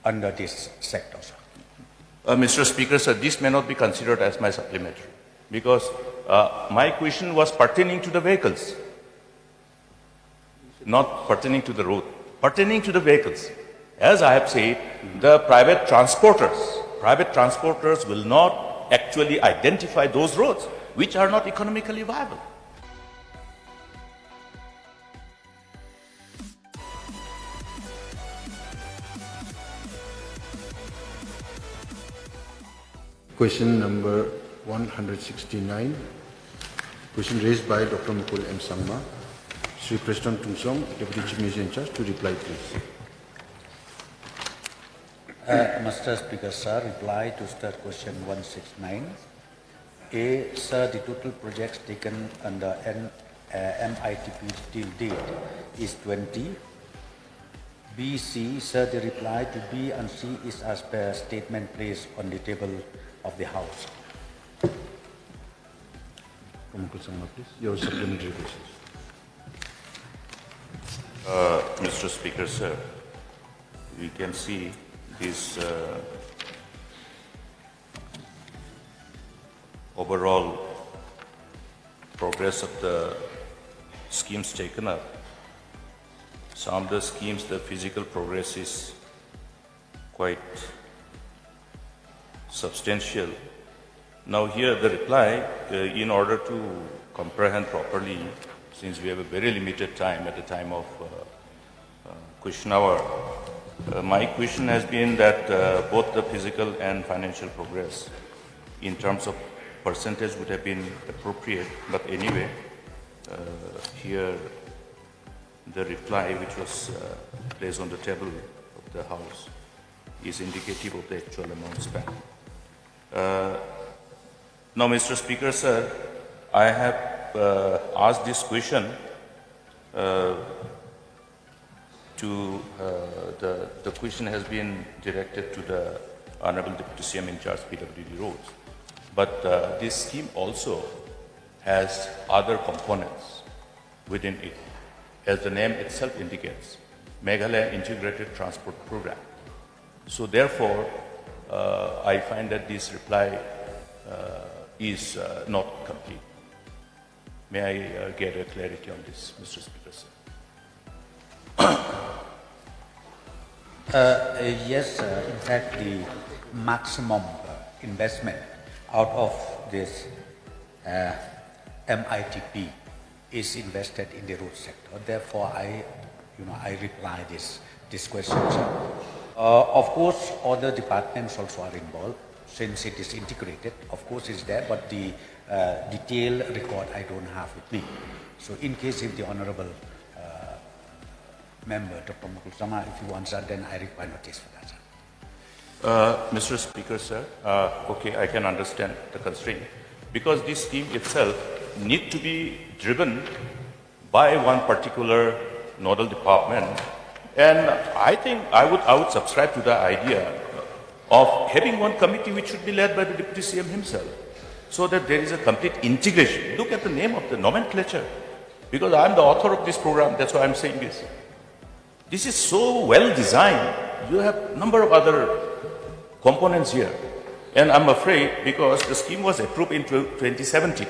under this sector, sir? Mr. Speaker, sir, this may not be considered as my supplementary because my question was pertaining to the vehicles, not pertaining to the road, pertaining to the vehicles. As I have said, the private transporters will not actually identify those roads which are not economically viable. Question number 169. Question raised by Dr. Mukul M. Sangma. Sri President Tungsong, Deputy Chief Minister in charge, to reply, please. Mr. Speaker, sir, reply to third question 169. A, sir, the total projects taken under MITP till date is 20. B, C, sir, the reply to B and C is as per statement placed on the table of the House. Mukul Sangma, please. Your supplementary questions. Mr. Speaker, sir, we can see this overall progress of the schemes taken up. Some of the schemes, the physical progress is quite substantial. Now here the reply, in order to comprehend properly, since we have a very limited time at the time of question hour, my question has been that both the physical and financial progress in terms of percentage would have been appropriate, but anyway, here the reply which was placed on the table of the House is indicative of the actual amount spent. Now, Mr. Speaker, sir, I have asked this question the question has been directed to the Honorable Deputy CM in charge PWD roads. But this scheme also has other components within it. As the name itself indicates, Meghalaya Integrated Transport Program. So therefore, I find that this reply is not complete. May I get a clarity on this, Mr. Speaker, sir? Yes, sir. In fact, the maximum investment out of this MITP is invested in the road sector. Therefore, I reply this question, sir. Of course, other departments also are involved since it is integrated. Of course, it's there, but the detailed record I don't have with me. So, in case if the honorable member, Dr. Mukul Sangma, if you answer, then I require notice for that, sir. Mr. Speaker, sir, okay, I can understand the constraint because this scheme itself need to be driven by one particular nodal department, and I think I would subscribe to the idea of having one committee which should be led by the Deputy CM himself, so that there is a complete integration. Look at the name of the nomenclature, because I am the author of this program. That's why I am saying this. This is so well designed. You have a number of other components here. And I'm afraid because the scheme was approved in 2017.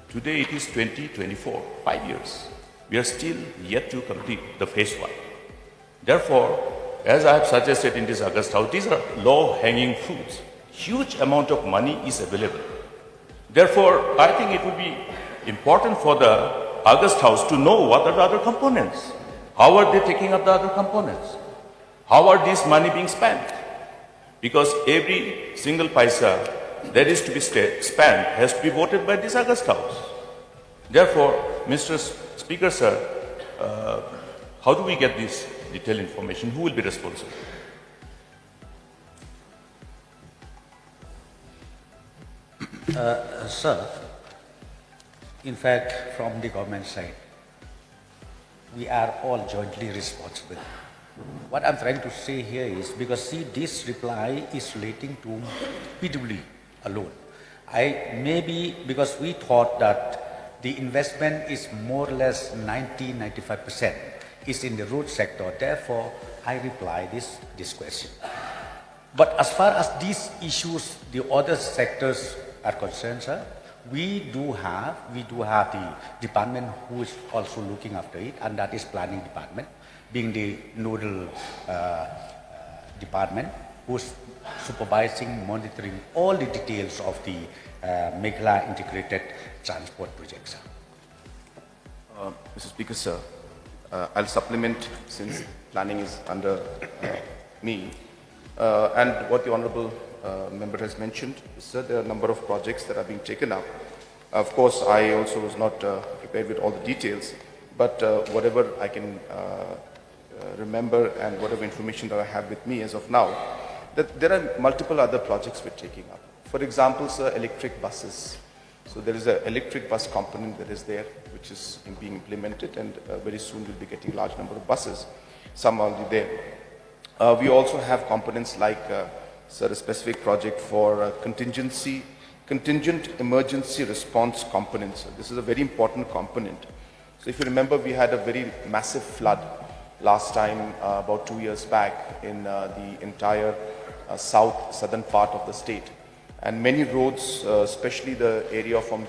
Today it is 2024, 5 years. We are still yet to complete the phase 1. Therefore, as I have suggested in this August House, these are low-hanging fruits. Huge amount of money is available. Therefore, I think it would be important for the August House to know what are the other components. How are they taking up the other components? How are this money being spent? Because every single paisa that is to be spent has to be voted by this August House. Therefore, Mr. Speaker, sir, how do we get this detailed information? Who will be responsible? Sir, in fact, from the government side, we are all jointly responsible. What I'm trying to say here is, because see, this reply is relating to PWD alone. Maybe because we thought that the investment is more or less 90-95% is in the road sector. Therefore, I reply this question. But as far as these issues, the other sectors are concerned, sir, we do have the department who is also looking after it, and that is planning department, being the nodal department who's supervising, monitoring all the details of the Meghalaya integrated transport project, sir. Mr. Speaker, sir, I'll supplement since planning is under me. And what the Honourable Member has mentioned, sir, there are a number of projects that are being taken up. Of course, I also was not prepared with all the details, but whatever I can remember and whatever information that I have with me as of now, that there are multiple other projects we're taking up. For example, sir, electric buses. So there is an electric bus component that is there, which is being implemented, and very soon we'll be getting a large number of buses. Some are already there. We also have components like, sir, a specific project for contingent emergency response components. This is a very important component. So if you remember, we had a very massive flood last time, about 2 years back, in the entire southern part of the state. And many roads, especially the area from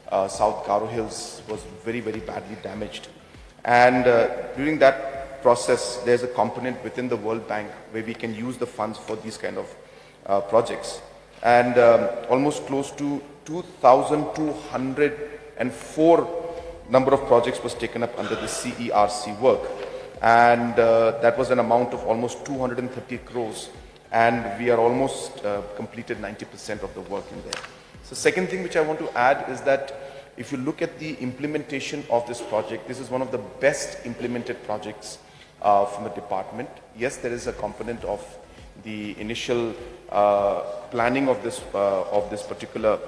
South Garo Hills, was very, very badly damaged. And during that process, there's a component within the World Bank where we can use the funds for these kind of projects. And almost close to 2,204 number of projects was taken up under the CERC work. And that was an amount of almost 230 crores. And we are almost completed 90% of the work in there. So second thing which I want to add is that if you look at the implementation of this project, this is one of the best implemented projects from the department. Yes, there is a component of the initial planning of this particular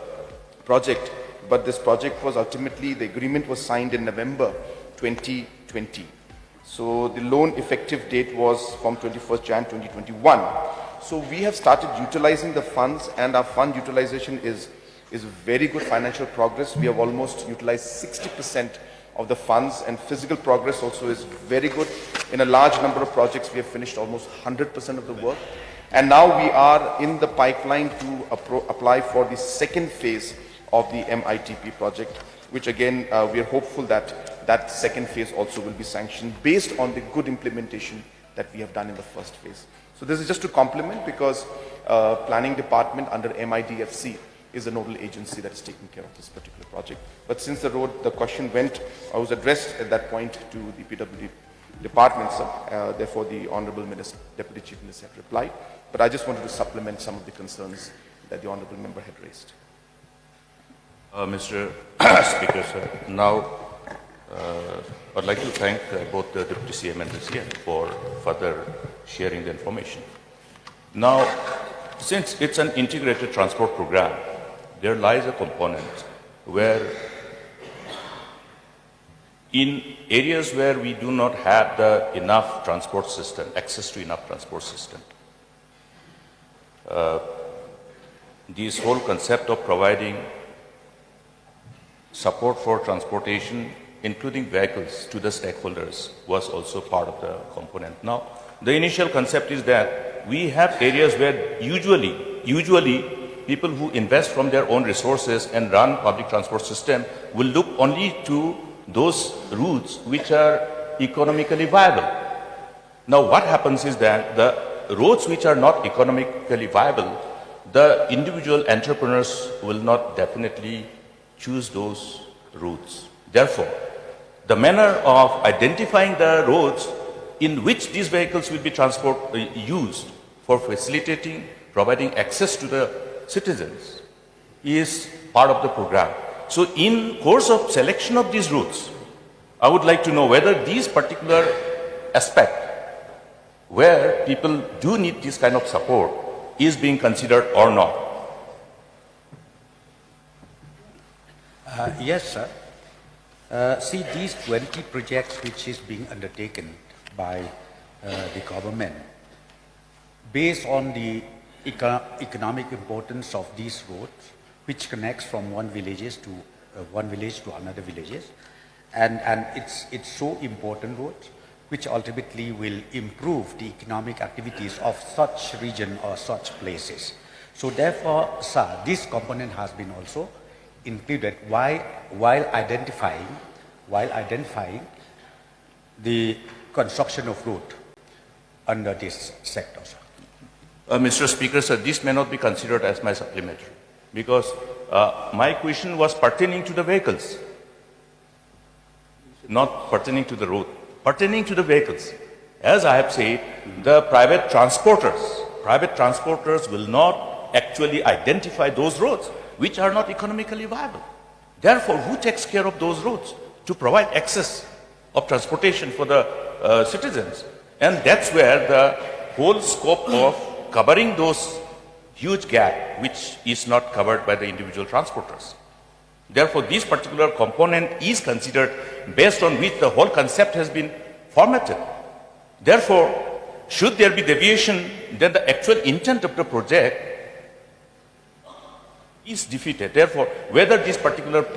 project, but this project was ultimately, the agreement was signed in November 2020. So the loan effective date was from 21st Jan 2021. So we have started utilizing the funds, and our fund utilization is very good financial progress. We have almost utilized 60% of the funds, and physical progress also is very good. In a large number of projects, we have finished almost 100% of the work. And now we are in the pipeline to apply for the second phase of the MITP project, which again, we are hopeful that that second phase also will be sanctioned based on the good implementation that we have done in the first phase. So this is just to complement, because planning department under MIDFC is a nodal agency that is taking care of this particular project. But since the question was addressed at that point to the PWD department, sir, therefore the Honorable Minister, Deputy Chief Minister had replied. But I just wanted to supplement some of the concerns that the Honorable Member had raised. Mr. Speaker, sir, now I'd like to thank both the Deputy CM and the CM for further sharing the information. Now, since it's an integrated transport program, there lies a component where in areas where we do not have enough transport system, access to enough transport system, this whole concept of providing support for transportation, including vehicles, to the stakeholders was also part of the component. Now, the initial concept is that we have areas where usually people who invest from their own resources and run public transport system will look only to those routes which are economically viable. Now, what happens is that the roads which are not economically viable, the individual entrepreneurs will not definitely choose those routes. Therefore, the manner of identifying the roads in which these vehicles will be used for facilitating, providing access to the citizens is part of the program. So in course of selection of these routes, I would like to know whether these particular aspect where people do need this kind of support is being considered or not. Yes, sir. See, these 20 projects which is being undertaken by the government, based on the economic importance of these roads, which connects from one village to another villages, and it's so important roads. which ultimately will improve the economic activities of such region or such places. So therefore, sir, this component has been also included while identifying the construction of road under this sector, sir. Mr. Speaker, sir, this may not be considered as my supplementary because my question was pertaining to the vehicles, not pertaining to the road, pertaining to the vehicles. As I have said, the private transporters will not actually identify those roads which are not economically viable. Therefore, who takes care of those roads to provide access of transportation for the citizens? And that's where the whole scope of covering those huge gap which is not covered by the individual transporters. Therefore, this particular component is considered based on which the whole concept has been formatted. Therefore, should there be deviation, then the actual intent of the project is defeated. Therefore, whether this particular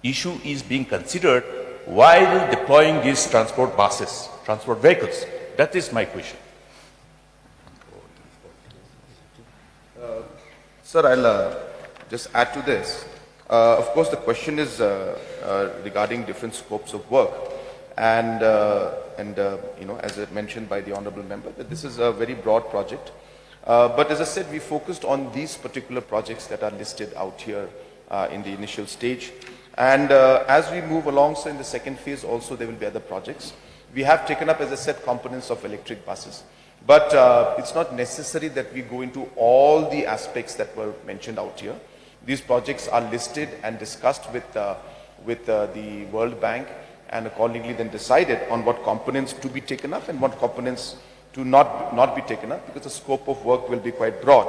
issue is being considered while deploying these transport buses, transport vehicles, that is my question. Sir, I'll just add to this. Of course, the question is regarding different scopes of work. And you know, as mentioned by the Honorable Member, that this is a very broad project. But as I said, we focused on these particular projects that are listed out here in the initial stage. And as we move along, so in the second phase also there will be other projects. We have taken up, as I said, components of electric buses. But it's not necessary that we go into all the aspects that were mentioned out here. These projects are listed and discussed with the World Bank and accordingly then decided on what components to be taken up and what components to not be taken up, because the scope of work will be quite broad.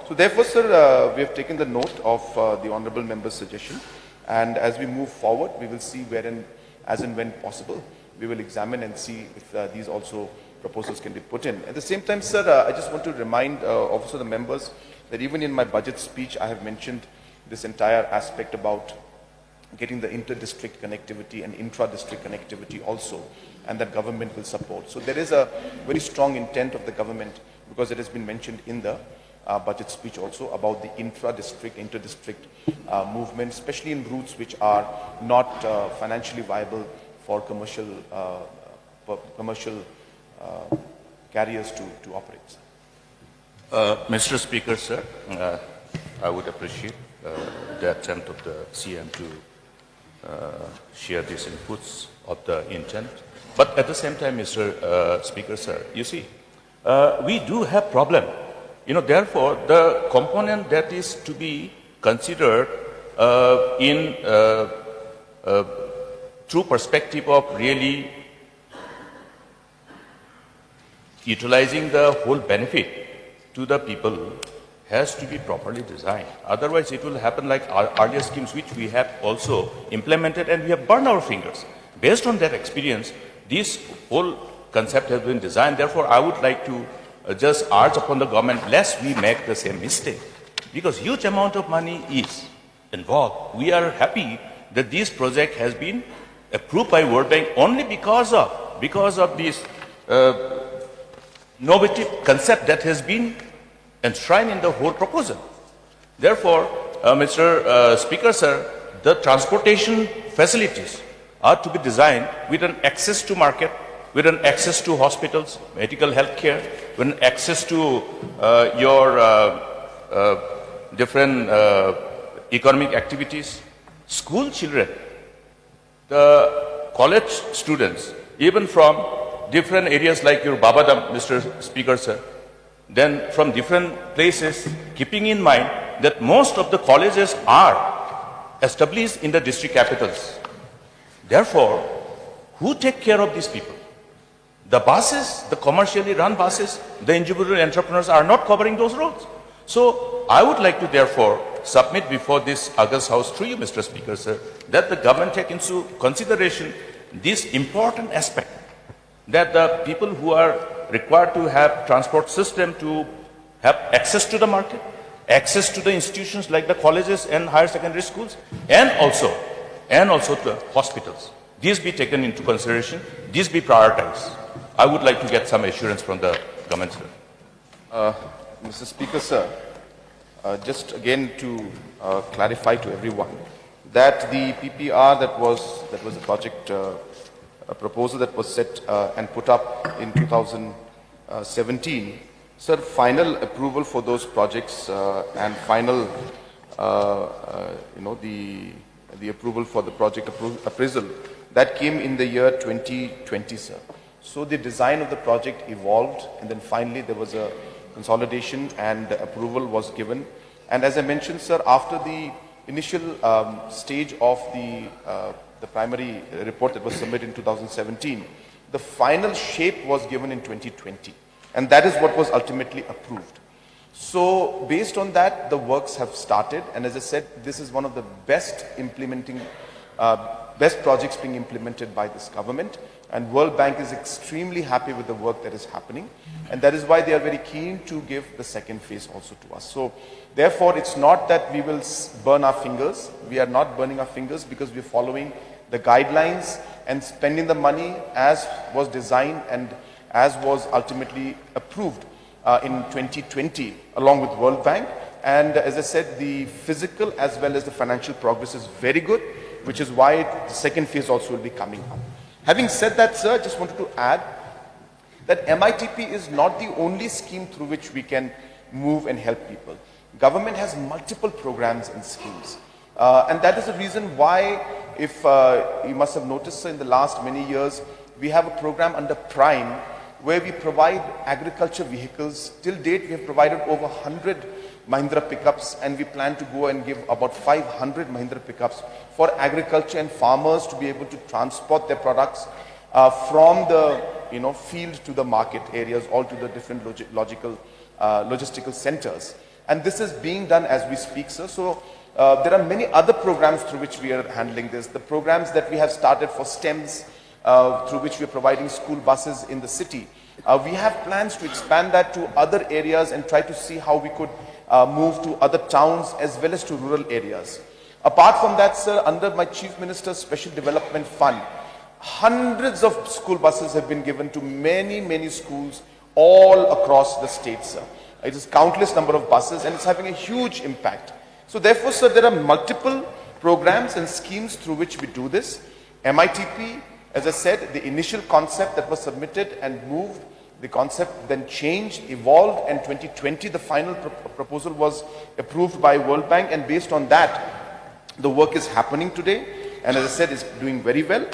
So therefore, sir, we have taken the note of the Honorable Member's suggestion, and as we move forward, we will see wherein, as and when possible, we will examine and see if these also proposals can be put in. At the same time, sir, I just want to remind also the members that even in my budget speech, I have mentioned this entire aspect about getting the inter-district connectivity and intra-district connectivity also, and that government will support. So there is a very strong intent of the government, because it has been mentioned in the budget speech also, about the intra-district, inter-district movement, especially in routes which are not financially viable for commercial carriers to operate. Mr. Speaker, sir, I would appreciate the attempt of the CM to share these inputs of the intent. But at the same time, Mr. Speaker, sir, you see, we do have problem. You know, therefore, the component that is to be considered in true perspective of really utilizing the whole benefit to the people has to be properly designed. Otherwise, it will happen like our earlier schemes which we have also implemented and we have burned our fingers. Based on that experience, this whole concept has been designed. Therefore, I would like to just urge upon the government, lest we make the same mistake. Because huge amount of money is involved. We are happy that this project has been approved by World Bank only because of this innovative concept that has been enshrined in the whole proposal. Therefore, Mr. Speaker, sir, the transportation facilities are to be designed with an access to market, with an access to hospitals, medical health care, with an access to your different economic activities. School children, the college students, even from different areas like your Babadam, Mr. Speaker, sir, then from different places, keeping in mind that most of the colleges are established in the district capitals. Therefore, who take care of these people? The buses, the commercially run buses, the individual entrepreneurs are not covering those roads. So I would like to therefore submit before this August House through you, Mr. Speaker, sir, that the government take into consideration this important aspect, that the people who are required to have transport system to have access to the market, access to the institutions like the colleges and higher secondary schools, and also to the hospitals. These be taken into consideration, these be prioritized. I would like to get some assurance from the government, sir. Mr. Speaker, sir, just again to clarify to everyone that the PPR that was a project a proposal that was set and put up in 2017, sir, final approval for those projects and final, the approval for the project appraisal, that came in the year 2020, sir. So the design of the project evolved, and then finally there was a consolidation and approval was given. And as I mentioned, sir, after the initial stage of the primary report that was submitted in 2017, the final shape was given in 2020. And that is what was ultimately approved. So based on that, the works have started. And as I said, this is one of the best projects being implemented by this government. And World Bank is extremely happy with the work that is happening. And that is why they are very keen to give the second phase also to us. So therefore, it's not that we will burn our fingers. We are not burning our fingers because we are following the guidelines and spending the money as was designed and as was ultimately approved in 2020 along with World Bank. And as I said, the physical as well as the financial progress is very good, which is why the second phase also will be coming up. Having said that, sir, I just wanted to add that MITP is not the only scheme through which we can move and help people. Government has multiple programs and schemes. And that is the reason why, if you must have noticed, sir, in the last many years, we have a program under Prime where we provide agriculture vehicles. Till date, we have provided over 100 Mahindra pickups, and we plan to go and give about 500 Mahindra pickups for agriculture and farmers to be able to transport their products from the field to the market areas, all to the different logistical centers. And this is being done as we speak, sir. So there are many other programs through which we are handling this. The programs that we have started for STEMs, through which we are providing school buses in the city. We have plans to expand that to other areas and try to see how we could move to other towns as well as to rural areas. Apart from that, sir, under my Chief Minister's Special Development Fund, hundreds of school buses have been given to many, many schools all across the state, sir. It is countless number of buses and it's having a huge impact. So therefore, sir, there are multiple programs and schemes through which we do this. MITP, as I said, the initial concept that was submitted and moved, the concept then changed, evolved, and 2020 the final proposal was approved by World Bank, and based on that, the work is happening today, and as I said, it's doing very well.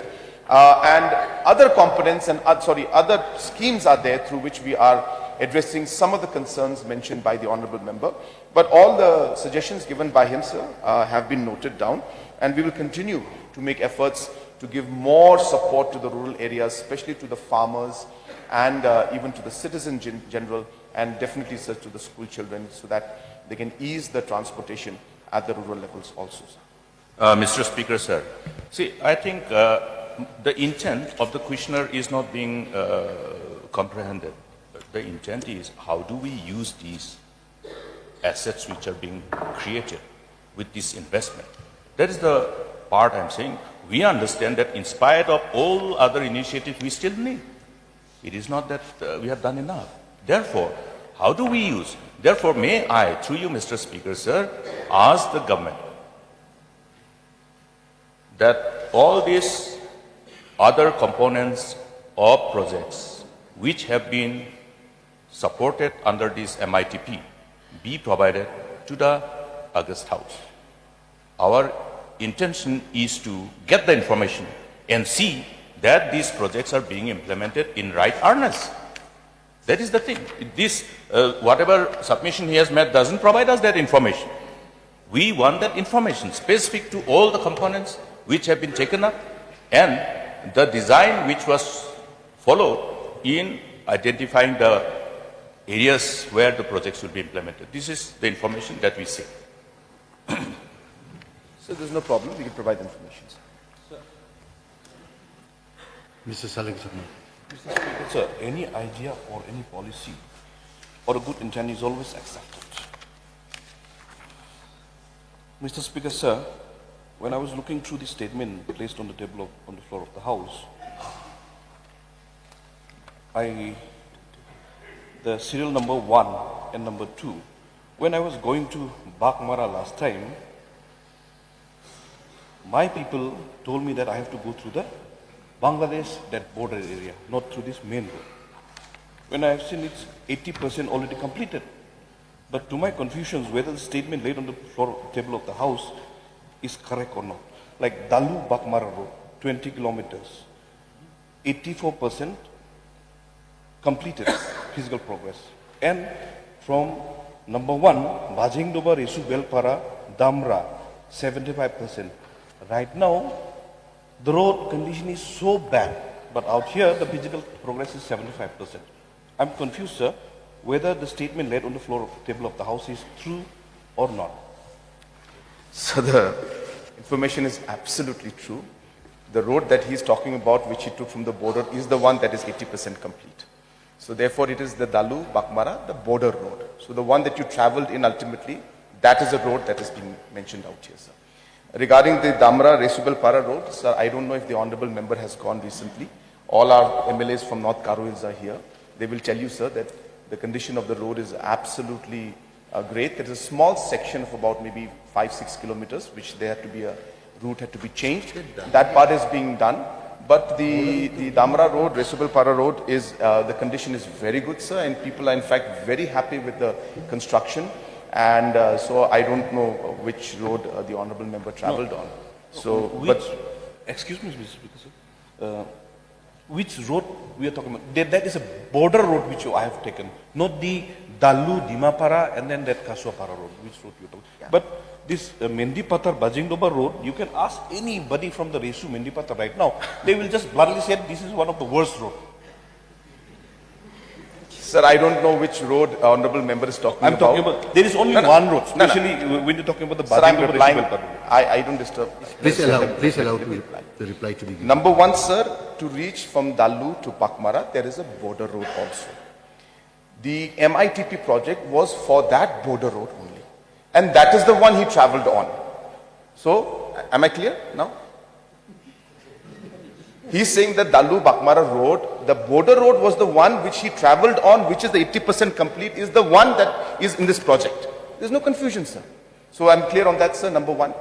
And other components and other schemes are there through which we are addressing some of the concerns mentioned by the honorable member. But all the suggestions given by him, sir, have been noted down, and we will continue to make efforts to give more support to the rural areas, especially to the farmers and even to the citizens in general, and definitely, sir, to the school children, so that they can ease the transportation at the rural levels also, sir. Mr. Speaker, sir, see, I think the intent of the questioner is not being comprehended. The intent is, how do we use these assets which are being created with this investment? That is the part I'm saying. We understand that in spite of all other initiatives, we still need. It is not that we have done enough. Therefore, how do we use? Therefore, may I, through you, Mr. Speaker, sir, ask the government that all these other components of projects which have been supported under this MITP be provided to the August House. Our intention is to get the information and see that these projects are being implemented in right earnest. That is the thing. This, whatever submission he has made doesn't provide us that information. We want that information specific to all the components which have been taken up and the design which was followed in identifying the areas where the projects will be implemented. This is the information that we seek. So there's no problem. We can provide the information, sir. Mr. Saling Sarma. Mr. Speaker, sir, any idea or any policy or a good intent is always accepted. Mr. Speaker, sir, when I was looking through the statement placed on the table on the floor of the House, the serial number 1 and number 2, when I was going to Bakmara last time, my people told me that I have to go through the Bangladesh, that border area, not through this main road. When I have seen it's 80% already completed. But to my confusions, whether the statement laid on the table of the House is correct or not. Like Dalu Bakmara Road, 20 kilometers, 84% completed physical progress. And from number 1, Bajingdoba, Resu Belpara, Damra, 75%. Right now, the road condition is so bad, but out here the physical progress is 75%. I'm confused, sir, whether the statement laid on the floor of the table of the House is true or not. So the information is absolutely true. The road that he's talking about, which he took from the border, is the one that is 80% complete. So therefore it is the Dalu Bakmara, the border road. So the one that you traveled in ultimately, that is the road that is being mentioned out here, sir. Regarding the Damra Resubel Para road, sir, I don't know if the honorable member has gone recently. All our MLAs from North Garo Hills are here. They will tell you, sir, that the condition of the road is absolutely great. There is a small section of about maybe 5-6 kilometers, which there had to be a route had to be changed. That part is being done. But the Damra road, Resubel Para road, is the condition is very good, sir, and people are in fact very happy with the construction. And so I don't know which road the honorable member travelled on. So, Excuse me, Mr. Speaker, sir. Which road we are talking about? That is a border road which I have taken, not the Dalu, Dimapara, and then that Kaswapara road. Which road you are talking? Yeah. But this Mendipatar Bajingdoba road, you can ask anybody from the Resu Mendipatar right now. They will just bluntly say this is one of the worst roads. sir, I don't know which road honorable member is talking about. I'm talking about, there is only one road, especially when you're talking about the Sir, I'm Bajingdoba replying. Resubel Para road. I don't disturb. Please allow the reply to be given. Number 1, sir, to reach from Dalu to Bakmara, there is a border road also. The MITP project was for that border road only. And that is the one he travelled on. So, am I clear now? He's saying that Dalu Bakmara road, the border road was the one which he travelled on, which is the 80% complete, is the one that is in this project. There's no confusion, sir. So I'm clear on that, sir, number 1.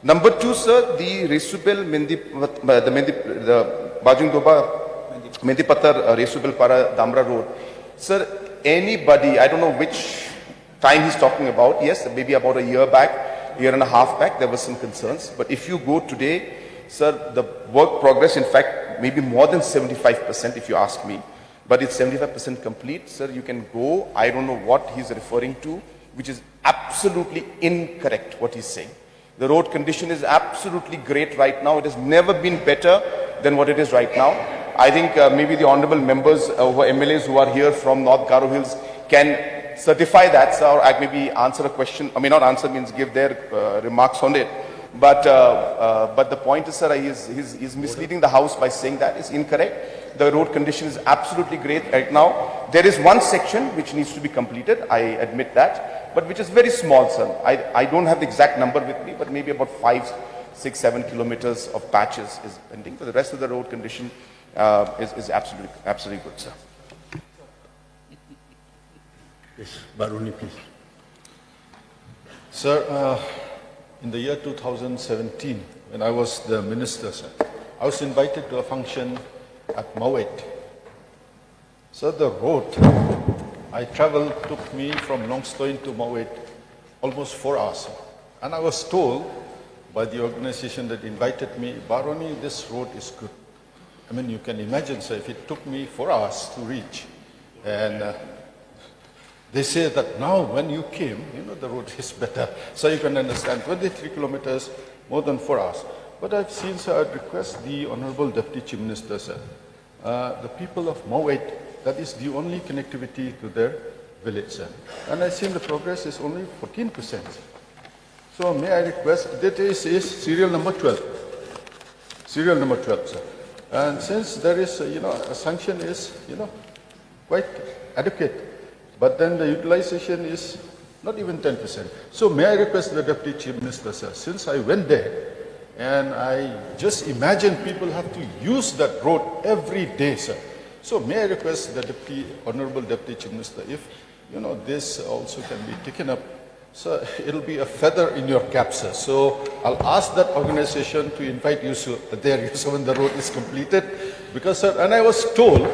Number 2, sir, the Resubel the Bajingdoba Mendipatar Resubel Para Damra road. Sir, anybody, I don't know which time he's talking about. Yes, maybe about a year back, year and a half back, there were some concerns. But if you go today, sir, the work progress, in fact, maybe more than 75% if you ask me. But it's 75% complete. Sir, you can go. I don't know what he's referring to, which is absolutely incorrect what he's saying. The road condition is absolutely great right now. It has never been better than what it is right now. I think maybe the honorable members or MLAs who are here from North Garo Hills can certify that, sir, or maybe answer a question. I mean, not answer means give their remarks on it. But the point is, sir, he's misleading the House by saying that is incorrect. The road condition is absolutely great right now. There is one section which needs to be completed, I admit that, but which is very small, sir. I don't have the exact number with me, but maybe about 5, 6, 7 kilometers of patches is pending. But the rest of the road condition is absolutely good, sir. Yes, Baruni, please. Sir, in the year 2017, when I was the minister, sir, I was invited to a function at Mawet. Sir, the road I traveled took me from Longstoin to Mawet almost 4 hours. And I was told by the organization that invited me, Baroni, this road is good. I mean, you can imagine, sir, if it took me 4 hours to reach. And they say that now when you came, the road is better. So you can understand, 23 kilometers, more than 4 hours. But I've seen, sir, I'd request the Honorable Deputy Chief Minister, sir, the people of Mawet, that is the only connectivity to their village, sir. And I've seen the progress is only 14%. So may I request, that is serial number 12. Serial number 12, sir. And since there is, a sanction is, quite adequate, but then the utilization is not even 10%. So may I request the Deputy Chief Minister, sir, since I went there, And I just imagine people have to use that road every day, sir. So may I request the Honorable Deputy Chief Minister, if this also can be taken up, sir, it'll be a feather in your cap, sir. So I'll ask that organization to invite you there when the road is completed. Because, sir, and I was told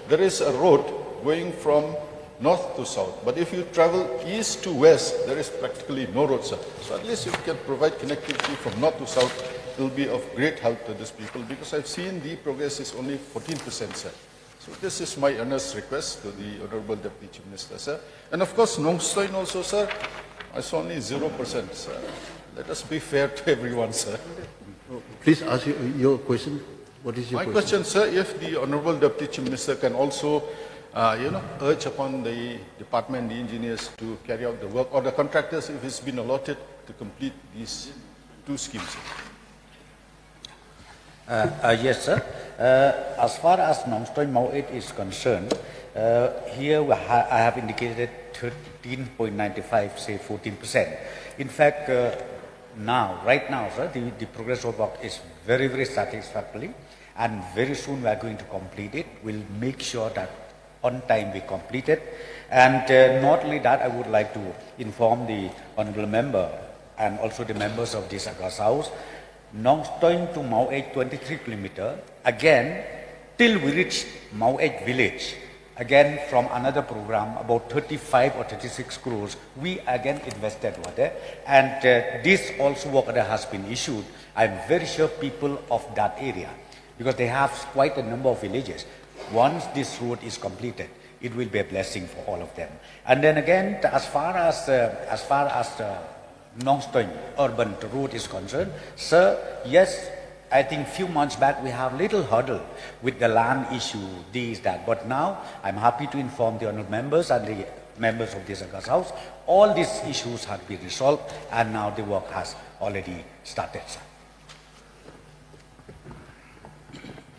there is a road going from north to south. But if you travel east to west, there is practically no road, sir. So at least if you can provide connectivity from north to south, it will be of great help to these people, because I've seen the progress is only 14%, sir. So this is my earnest request to the Honorable Deputy Chief Minister, sir. And of course, Nongstoin also, sir, it's only 0%, sir. Let us be fair to everyone, sir. Please ask your question. What is your My question, sir, if the Honorable Deputy Chief Minister can also urge upon the department, the engineers to carry out the work, or the contractors if it's been allotted to complete these two schemes. Yes, sir. As far as Nongstoin Mau 8 is concerned, here I have indicated 13.95, say 14%. In fact, right now, sir, the progress of work is very, very satisfactory, and very soon we are going to complete it. We'll make sure that on time we complete it. And not only that, I would like to inform the honorable member and also the members of this August House, Nongstoin to Mau 8, 23 kilometer, again, till we reach Mau 8 village, again from another program, about 35 or 36 crores, we again invested over there. And this also work order has been issued. I'm very sure people of that area, because they have quite a number of villages. Once this road is completed, it will be a blessing for all of them. And then again, as far as Nongstoin urban road is concerned, sir, yes, I think few months back we have little hurdle with the land issue, that. But now I'm happy to inform the honourable members and the members of this August House, all these issues have been resolved, and now the work has already started, sir.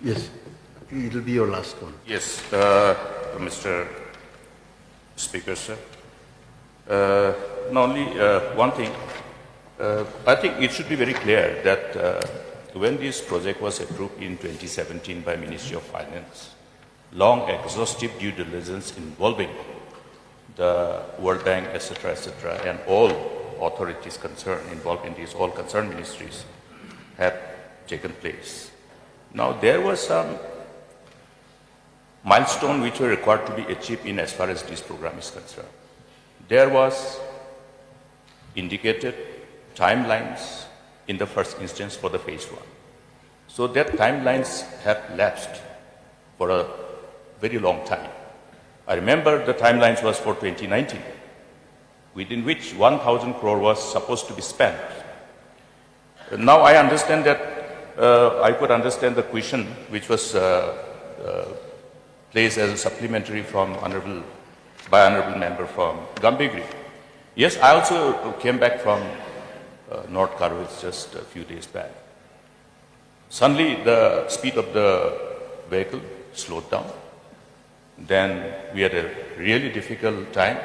Yes, it will be your last one. Yes, Mr. Speaker, sir. Not only one thing, I think it should be very clear that when this project was approved in 2017 by Ministry of Finance, long exhaustive due diligence involving the World Bank, etc., and all authorities concerned, involved in this, all concerned ministries have taken place. Now, there was some milestone which were required to be achieved in as far as this program is concerned. There was indicated timelines in the first instance for the phase 1. So that timelines have lapsed for a very long time. I remember the timelines was for 2019, within which 1,000 crore was supposed to be spent. Now I understand that, I could understand the question which was placed as a supplementary from by honorable member from Gambigri. Yes, I also came back from North Karwitz just a few days back. Suddenly the speed of the vehicle slowed down. Then we had a really difficult time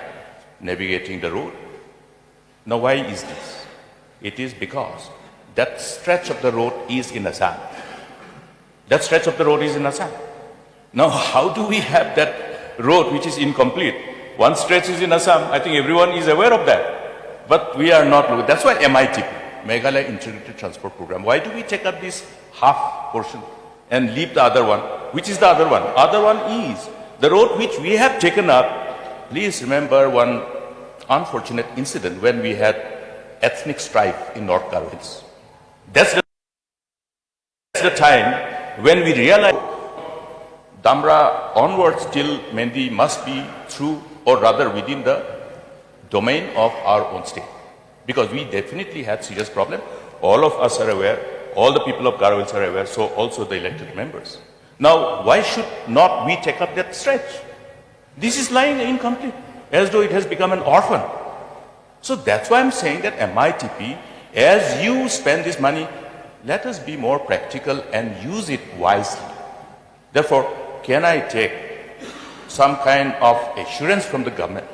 navigating the road. Now why is this? It is because that stretch of the road is in Assam. That stretch of the road is in Assam. Now how do we have that road which is incomplete? One stretch is in Assam. I think everyone is aware of that. But we are not looking. That's why MITP, Meghalaya Integrated Transport Program. Why do we take up this half portion and leave the other one? Which is the other one? Other one is the road which we have taken up. Please remember one unfortunate incident when we had ethnic strife in North Karwitz. That's the time when we realized Damra onwards till Mendi must be through, or rather within the domain of our own state. Because we definitely had serious problem. All of us are aware, all the people of Karwitz are aware, so also the elected members. Now, why should not we take up that stretch? This is lying incomplete, as though it has become an orphan. So that's why I'm saying that MITP, as you spend this money, let us be more practical and use it wisely. Therefore, can I take some kind of assurance from the government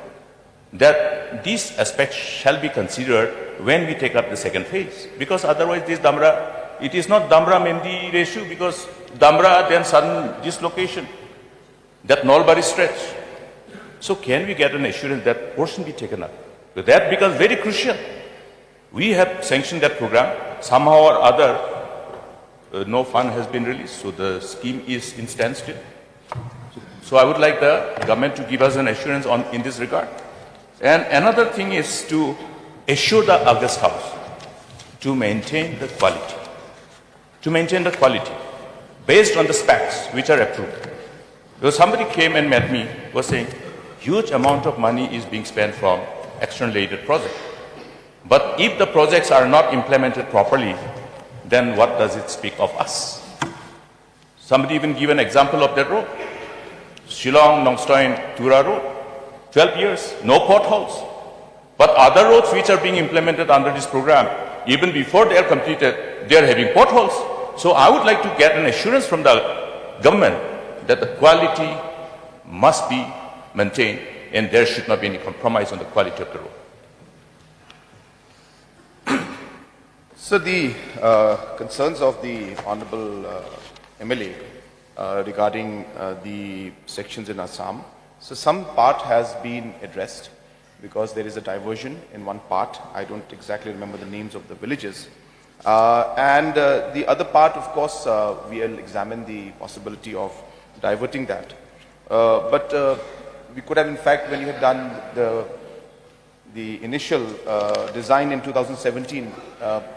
that these aspects shall be considered when we take up the second phase. Because otherwise this Damra, it is not Damra-Mendi ratio, because Damra then sudden dislocation, that Nalbari stretch. So can we get an assurance that portion be taken up? So that becomes very crucial. We have sanctioned that program. Somehow or other, no fund has been released, so the scheme is in standstill. So I would like the government to give us an assurance in this regard. And another thing is to assure the August House to maintain the quality. To maintain the quality based on the specs which are approved. Because somebody came and met me, was saying, huge amount of money is being spent from external aided projects. But if the projects are not implemented properly, then what does it speak of us? Somebody even gave an example of that road. Shillong, Nongstoin, Tura Road. 12 years, no potholes. But other roads which are being implemented under this program, even before they are completed, they are having potholes. So I would like to get an assurance from the government that the quality must be maintained and there should not be any compromise on the quality of the road. So the concerns of the Honorable MLA regarding the sections in Assam. So some part has been addressed because there is a diversion in one part. I don't exactly remember the names of the villages. And the other part, of course, we will examine the possibility of diverting that. But we could have, in fact, when you had done the initial design in 2017,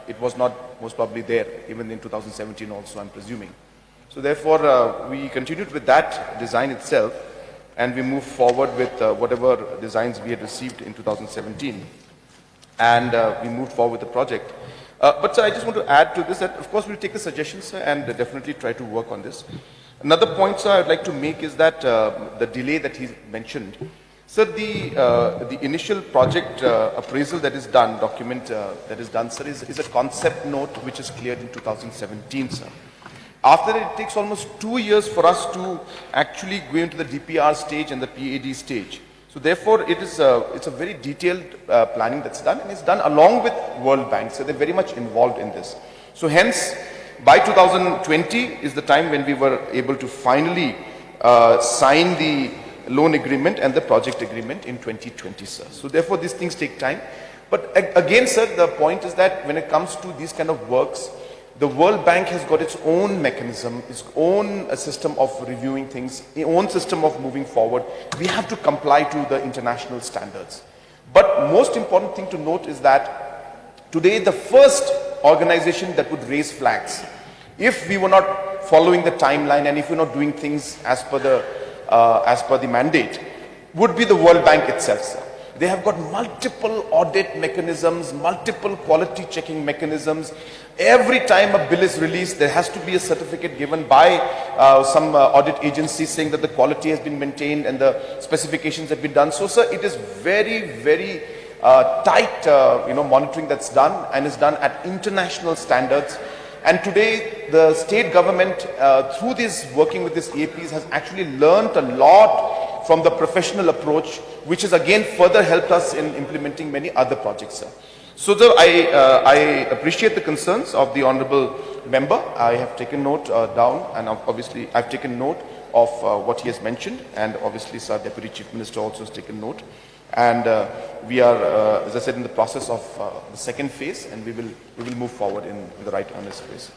it was not most probably there, even in 2017 also, I'm presuming. So therefore, we continued with that design itself, and we moved forward with whatever designs we had received in 2017, and we moved forward with the project. But sir, I just want to add to this that, of course, we'll take the suggestions, sir, and definitely try to work on this. Another point, sir, I'd like to make is that the delay that he mentioned. Sir, the initial project appraisal that is done, document that is done, sir, is a concept note which is cleared in 2017, sir. After that, it takes almost 2 years for us to actually go into the DPR stage and the PAD stage. So therefore, it's a very detailed planning that's done, and it's done along with World Bank. So they're very much involved in this. So hence, by 2020 is the time when we were able to finally sign the loan agreement and the project agreement in 2020, sir. So therefore, these things take time. But again, sir, the point is that when it comes to these kind of works, the World Bank has got its own mechanism, its own system of reviewing things, its own system of moving forward. We have to comply to the international standards. But most important thing to note is that today the first organization that would raise flags, if we were not following the timeline and if we're not doing things as per the mandate, would be the World Bank itself, sir. They have got multiple audit mechanisms, multiple quality checking mechanisms. Every time a bill is released, there has to be a certificate given by some audit agency saying that the quality has been maintained and the specifications have been done. So, sir, it is very, very tight, monitoring that's done, and is done at international standards. And today, the state government, through this working with these APs, has actually learnt a lot from the professional approach, which has again further helped us in implementing many other projects, sir. So, sir, I appreciate the concerns of the honourable member. I have taken note down, and obviously I've taken note of what he has mentioned, and obviously, sir, Deputy Chief Minister also has taken note. And we are, as I said, in the process of the second phase, and we will move forward in the right earnest phase.